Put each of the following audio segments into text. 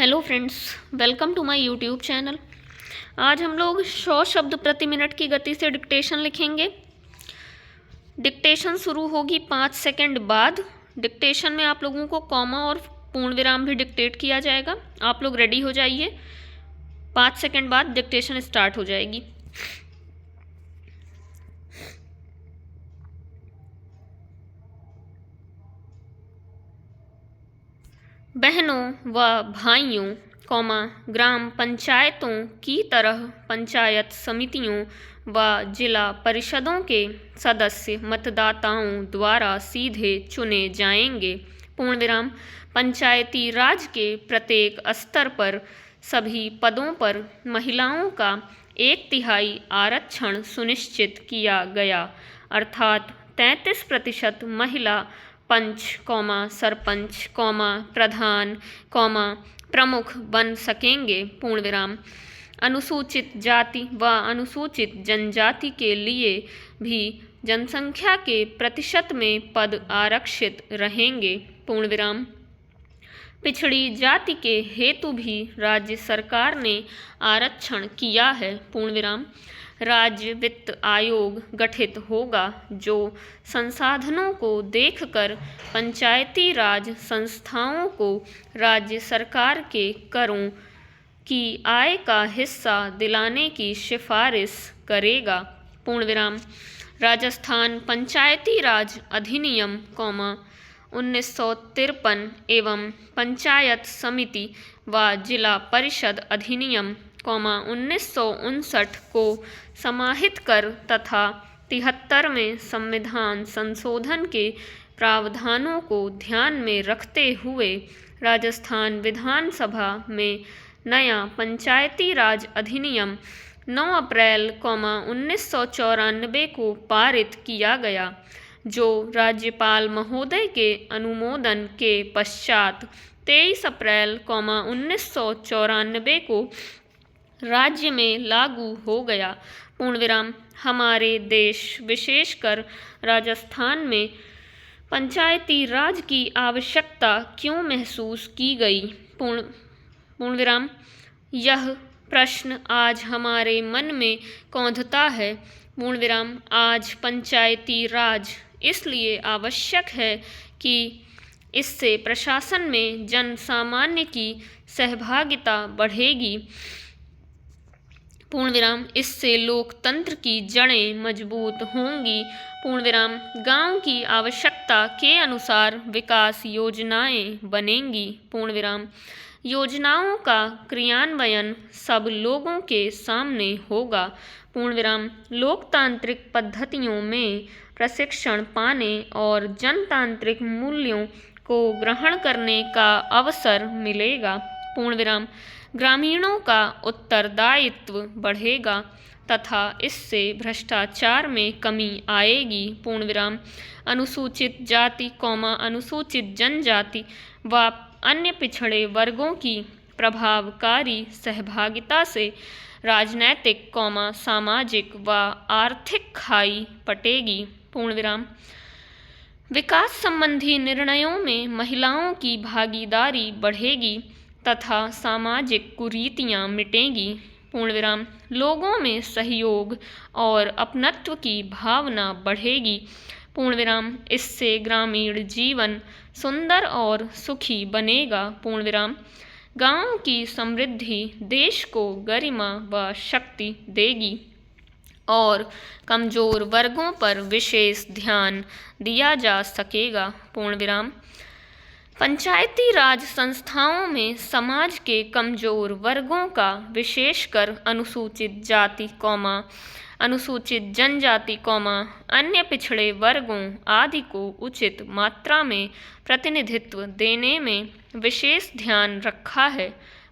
Hello friends, welcome to my YouTube channel. आज हम लोग 100 शब्द प्रति मिनट की गति से डिक्टेशन लिखेंगे। डिक्टेशन शुरू होगी 5 सेकंड बाद। डिक्टेशन में आप लोगों को कॉमा और पूर्ण विराम भी डिक्टेट किया जाएगा। आप लोग रेडी हो जाइए, 5 सेकंड बाद डिक्टेशन स्टार्ट हो जाएगी। बहनों व भाइयों, ग्राम पंचायतों की तरह पंचायत समितियों व जिला परिषदों के सदस्य मतदाताओं द्वारा सीधे चुने जाएंगे। पूर्ण विराम। पंचायती राज के प्रत्येक स्तर पर सभी पदों पर महिलाओं का 1/3 आरक्षण सुनिश्चित किया गया, अर्थात 33% महिला पंच, सरपंच, प्रधान, प्रमुख बन सकेंगे। पूर्ण विराम। अनुसूचित जाति व अनुसूचित जनजाति के लिए भी जनसंख्या के प्रतिशत में पद आरक्षित रहेंगे। पूर्ण विराम। पिछड़ी जाति के हेतु भी राज्य सरकार ने आरक्षण किया है। पूर्ण विराम। राज्य वित्त आयोग गठित होगा जो संसाधनों को देखकर पंचायती राज संस्थाओं को राज्य सरकार के करों की आय का हिस्सा दिलाने की सिफारिश करेगा। पूर्ण विराम। राजस्थान पंचायती राज अधिनियम 1953 एवं पंचायत समिति व जिला परिषद अधिनियम 1959 को समाहित कर तथा 73वें संविधान संशोधन के प्रावधानों को ध्यान में रखते हुए राजस्थान विधानसभा में नया पंचायती राज अधिनियम 9 अप्रैल 1994 को पारित किया गया, जो राज्यपाल महोदय के अनुमोदन के पश्चात 23 अप्रैल 1994 को राज्य में लागू हो गया। पूर्ण विराम। हमारे देश विशेषकर राजस्थान में पंचायती राज की आवश्यकता क्यों महसूस की गई? पूर्ण विराम। यह प्रश्न आज हमारे मन में कौंधता है। पूर्ण विराम। आज पंचायती राज इसलिए आवश्यक है कि इससे प्रशासन में जन सामान्य की सहभागिता बढ़ेगी। पूर्ण विराम। इससे लोकतंत्र की जड़ें मजबूत होंगी। पूर्ण विराम। गांव की आवश्यकता के अनुसार विकास योजनाएं बनेंगी। पूर्ण विराम। योजनाओं का क्रियान्वयन सब लोगों के सामने होगा। पूर्ण विराम। लोकतांत्रिक पद्धतियों में प्रशिक्षण पाने और जनतांत्रिक मूल्यों को ग्रहण करने का अवसर मिलेगा। पूर्ण विराम। ग्रामीणों का उत्तरदायित्व बढ़ेगा तथा इससे भ्रष्टाचार में कमी आएगी। पूर्ण विराम। अनुसूचित जाति, अनुसूचित जनजाति व अन्य पिछड़े वर्गों की प्रभावकारी सहभागिता से राजनैतिक, सामाजिक व आर्थिक खाई पटेगी। पूर्ण विराम। विकास संबंधी निर्णयों में महिलाओं की भागीदारी बढ़ेगी तथा सामाजिक कुरीतियां मिटेंगी। पूर्ण विराम। लोगों में सहयोग और अपनत्व की भावना बढ़ेगी। पूर्ण विराम। इससे ग्रामीण जीवन सुंदर और सुखी बनेगा। पूर्ण विराम। गांव की समृद्धि देश को गरिमा व शक्ति देगी और कमजोर वर्गों पर विशेष ध्यान दिया जा सकेगा। पूर्ण विराम। पंचायती राज संस्थाओं में समाज के कमजोर वर्गों का, विशेषकर अनुसूचित जाति, अनुसूचित जनजाति, अन्य पिछड़े वर्गों आदि को उचित मात्रा में प्रतिनिधित्व देने में विशेष ध्यान रखा है।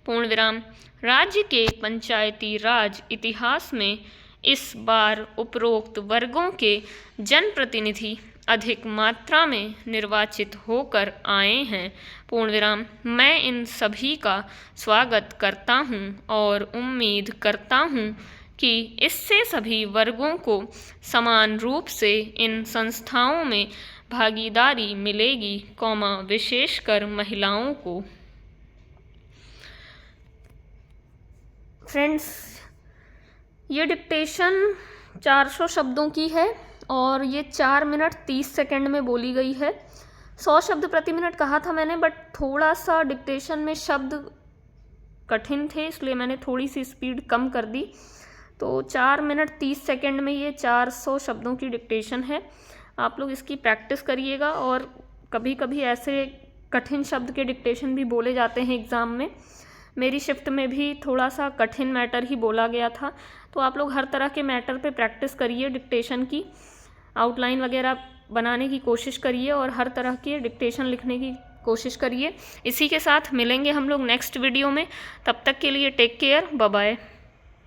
पूर्ण विराम। राज्य के पंचायती राज इतिहास में इस बार उपरोक्त वर्गों के जनप्रतिनिधि अधिक मात्रा में निर्वाचित होकर आए हैं। पूर्ण विराम। मैं इन सभी का स्वागत करता हूं और उम्मीद करता हूं कि इससे सभी वर्गों को समान रूप से इन संस्थाओं में भागीदारी मिलेगी, विशेषकर महिलाओं को। फ्रेंड्स, ये डिक्टेशन 400 शब्दों की है और ये 4 मिनट 30 सेकंड में बोली गई है। 100 शब्द प्रति मिनट कहा था मैंने, बट थोड़ा सा डिक्टेशन में शब्द कठिन थे, इसलिए मैंने थोड़ी सी स्पीड कम कर दी। तो 4 मिनट 30 सेकंड में ये 400 शब्दों की डिक्टेशन है। आप लोग इसकी प्रैक्टिस करिएगा। और कभी कभी ऐसे कठिन शब्द के डिक्टेशन भी बोले जाते हैं एग्ज़ाम में। मेरी शिफ्ट में भी थोड़ा सा कठिन मैटर ही बोला गया था। तो आप लोग हर तरह के मैटर पे प्रैक्टिस करिए, डिक्टेशन की आउटलाइन वगैरह बनाने की कोशिश करिए और हर तरह के डिक्टेशन लिखने की कोशिश करिए। इसी के साथ मिलेंगे हम लोग नेक्स्ट वीडियो में। तब तक के लिए टेक केयर, बाय बाय।